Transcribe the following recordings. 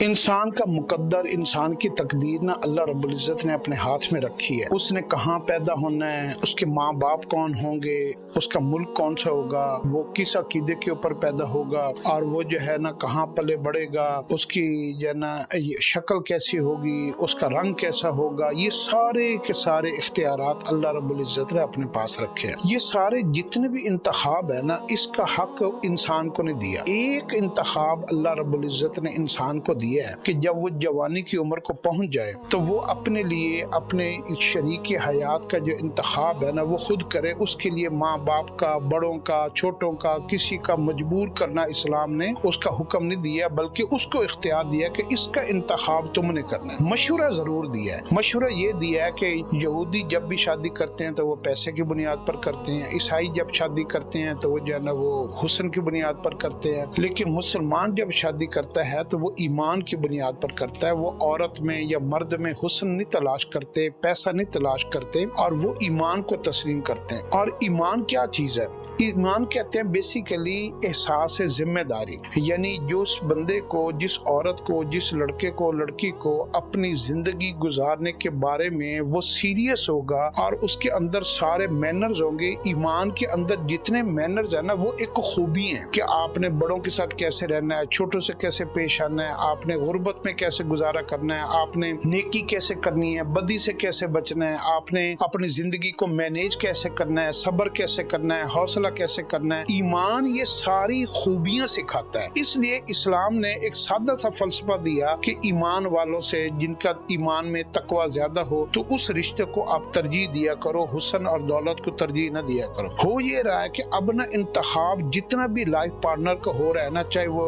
انسان کا مقدر، انسان کی تقدیر نہ اللہ رب العزت نے اپنے ہاتھ میں رکھی ہے۔ اس نے کہاں پیدا ہونا ہے، اس کے ماں باپ کون ہوں گے، اس کا ملک کون سا ہوگا، وہ کس عقیدے کے اوپر پیدا ہوگا، اور وہ جو ہے نا کہاں پلے بڑھے گا، اس کی جو ہے نا شکل کیسی ہوگی، اس کا رنگ کیسا ہوگا، یہ سارے کے سارے اختیارات اللہ رب العزت نے اپنے پاس رکھے ہیں۔ یہ سارے جتنے بھی انتخاب ہے نا، اس کا حق انسان کو نہیں دیا۔ ایک انتخاب اللہ رب العزت نے انسان کو دیا ہے کہ جب وہ جوانی کی عمر کو پہنچ جائے تو وہ اپنے لیے اپنے شریک حیات کا جو انتخاب ہے نا وہ خود کرے۔ اس کے لیے ماں باپ کا، بڑوں کا، چھوٹوں کا، کسی کا مجبور کرنا اسلام نے اس کا حکم نہیں دیا، بلکہ اس کو اختیار دیا کہ اس کا انتخاب تم نے کرنا ہے۔ مشورہ ضرور دیا ہے۔ مشورہ یہ دیا ہے کہ یہودی جب بھی شادی کرتے ہیں تو وہ پیسے کی بنیاد پر کرتے ہیں، عیسائی جب شادی کرتے ہیں تو وہ جو ہے نا وہ حسن کی بنیاد پر کرتے ہیں، لیکن مسلمان جب شادی کرتا ہے تو وہ ایمان کی بنیاد پر کرتا ہے۔ وہ عورت میں یا مرد میں حسن نہیں تلاش کرتے، پیسہ نہیں تلاش کرتے، اور وہ ایمان کو تسلیم کرتے ہیں۔ اور ایمان کیا چیز ہے؟ ایمان کہتے ہیں بیسیکلی احساس ذمہ داری، یعنی جو اس بندے کو، جس عورت کو، جس لڑکے کو، لڑکی کو اپنی زندگی گزارنے کے بارے میں وہ سیریس ہوگا اور اس کے اندر سارے مینرز ہوں گے۔ ایمان کے اندر جتنے مینرز ہیں نا وہ ایک خوبی ہیں کہ آپ نے بڑوں کے ساتھ کیسے رہنا ہے، چھوٹوں سے کیسے پیش آنا ہے، آپ نے غربت میں کیسے گزارا کرنا ہے، آپ نے نیکی کیسے کرنی ہے، بدی سے کیسے بچنا ہے، آپ نے اپنی زندگی کو مینیج کیسے کرنا ہے، صبر کیسے کرنا ہے، حوصلہ کیسے کرنا ہے۔ ایمان یہ ساری خوبیاں سکھاتا ہے۔ اس لیے اسلام نے ایک سادہ سا فلسفہ دیا کہ ایمان والوں سے، جن کا ایمان میں تقوی زیادہ ہو، تو اس رشتے کو آپ ترجیح دیا کرو، حسن اور دولت کو ترجیح نہ دیا کرو۔ ہو یہ رہا ہے کہ اب نہ انتخاب جتنا بھی لائف پارٹنر کا ہو رہا ہے نا، چاہے وہ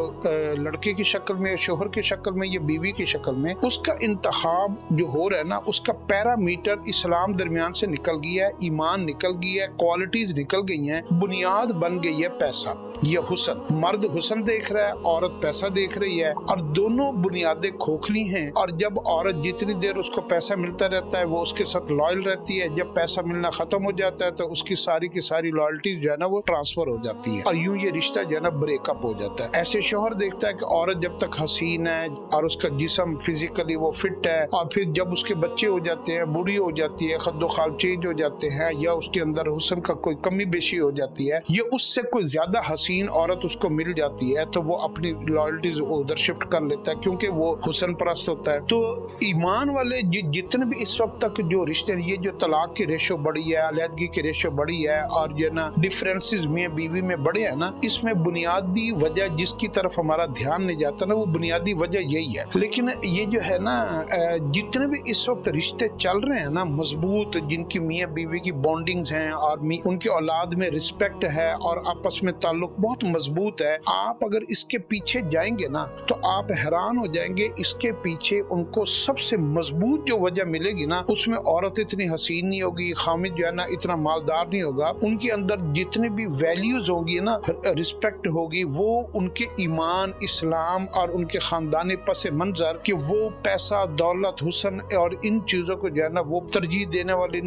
لڑکے کی شکل میں، شوہر کی شکل میں یا بیوی کی شکل میں، اس کا انتخاب جو ہو رہا ہے نا، اس کا پیرامیٹر اسلام درمیان سے نکل گیا ہے، ایمان نکل گیا ہے، کوالٹیز نکل گئی ہیں، بنیاد بن گئی ہے پیسہ یا حسن۔ مرد حسن دیکھ رہا ہے، عورت پیسہ دیکھ رہی ہے، اور دونوں بنیادیں کھوکھلی ہیں۔ اور جب عورت جتنی دیر اس کو پیسہ ملتا رہتا ہے وہ اس کے ساتھ لائل رہتی ہے، جب پیسہ ملنا ختم ہو جاتا ہے تو اس کی ساری کی ساری لائلٹی جو ہے نا وہ ٹرانسفر ہو جاتی ہے، اور یوں یہ رشتہ جو ہے نا بریک اپ ہو جاتا ہے۔ ایسے شوہر دیکھتا ہے کہ عورت جب تک حسین ہے اور اس کا جسم فزیکلی وہ فٹ ہے، اور پھر جب اس کے بچے ہو جاتے ہیں، بوڑھی ہو جاتی ہے، خد و خال چینج ہو جاتے ہیں، یا اس کے اندر حسن کا کوئی کمی بیشی ہو جاتی ہے، یا اس سے کوئی زیادہ حسین عورت اس کو مل جاتی ہے، تو وہ اپنی لائلٹیز ادھر شفٹ کر لیتا ہے کیونکہ وہ حسن پرست ہوتا ہے۔ تو ایمان والے جتنے بھی اس وقت تک جو رشتے، یہ جو طلاق کی ریشو بڑی ہے، علیحدگی کی ریشو بڑی ہے، اور جو نا ڈفرینسز میاں بیوی میں بڑے ہیں نا، اس میں بنیادی وجہ جس کی طرف ہمارا دھیان نہیں جاتا نا، وہ بنیادی وجہ یہی ہے۔ لیکن یہ جو ہے نا جتنے بھی اس وقت رشتے چل رہے ہیں نا مضبوط، جن کی میاں بیوی کی بانڈنگز ہیں اور ان کے اولاد میں رسپیکٹ ہے اور آپس میں تعلق بہت مضبوط ہے، آپ اگر اس کے پیچھے جائیں گے نا تو آپ حیران ہو جائیں گے۔ اس کے پیچھے ان کو سب سے مضبوط جو وجہ ملے گی نا، اس میں عورت اتنی حسین نہیں ہوگی، خامد جو ہے نا اتنا مالدار نہیں ہوگا، ان کے اندر جتنے بھی ویلیوز ہوں گی نا، رسپیکٹ ہوگی، وہ ان کے ایمان، اسلام اور ان کے خاندانی پس منظر کہ وہ پیسہ، دولت، حسن اور ان چیزوں کو جو ہے نا وہ ترجیح دینے والے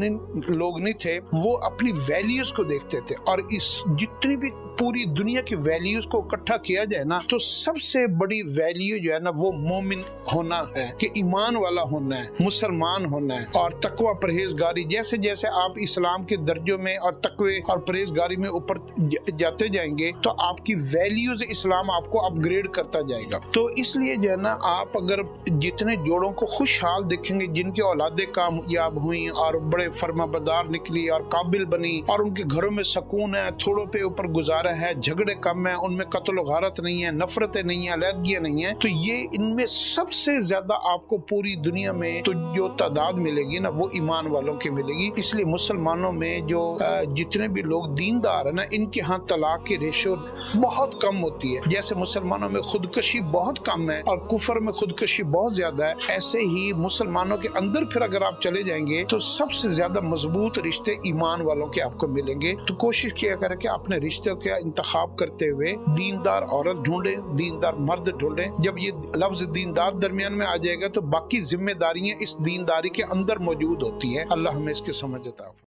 لوگ نہیں تھے، وہ اپنی ویلیوز کو دیکھتے تھے۔ اور اس جتنی بھی پوری دنیا کی ویلیوز کو اکٹھا کیا جائے نا، تو سب سے بڑی ویلیو جو ہے نا وہ مومن ہونا ہے، کہ ایمان والا ہونا ہے، مسلمان ہونا ہے، اور تقوی پرہیزگاری۔ جیسے جیسے آپ اسلام کے درجوں میں اور تقوی اور پرہیزگاری میں اوپر جاتے جائیں گے تو آپ کی ویلیوز اسلام آپ کو اپ گریڈ کرتا جائے گا۔ تو اس لیے جو ہے نا آپ اگر جتنے جوڑوں کو خوشحال دیکھیں گے، جن کی اولادیں کامیاب ہوئیں اور بڑے فرما بردار نکلی اور قابل بنی، اور ان کے گھروں میں سکون ہے، تھوڑوں پہ اوپر گزارا ہے، جھگڑے کم ہیں، ان میں قتل و غارت نہیں ہے، نفرتیں نہیں ہیں، علیحدگیاں نہیں ہیں، تو یہ ان میں سب سے زیادہ آپ کو پوری دنیا میں تو جو تعداد ملے گی نا وہ ایمان والوں کی ملے گی۔ اس لیے مسلمانوں میں جو جتنے بھی لوگ دیندار ہیں نا، ان کے ہاں طلاق کی ریشو بہت کم ہوتی ہے۔ جیسے مسلمانوں میں خودکشی بہت کم ہے اور کفر میں خودکشی بہت زیادہ ہے، ایسے ہی مسلمانوں کے اندر پھر اگر آپ چلے جائیں گے تو سب سے زیادہ مضبوط رشتے ایمان والوں کے آپ کو ملیں گے۔ تو کوشش کیا کریں کہ اپنے رشتوں کا انتخاب کرتے ہوئے دیندار عورت ڈھونڈیں، دیندار مرد ڈھونڈیں۔ جب یہ لفظ دیندار درمیان میں آ جائے گا تو باقی ذمہ داریاں اس دینداری کے اندر موجود ہوتی ہیں۔ اللہ ہمیں اس کی سمجھ عطا فرمائے۔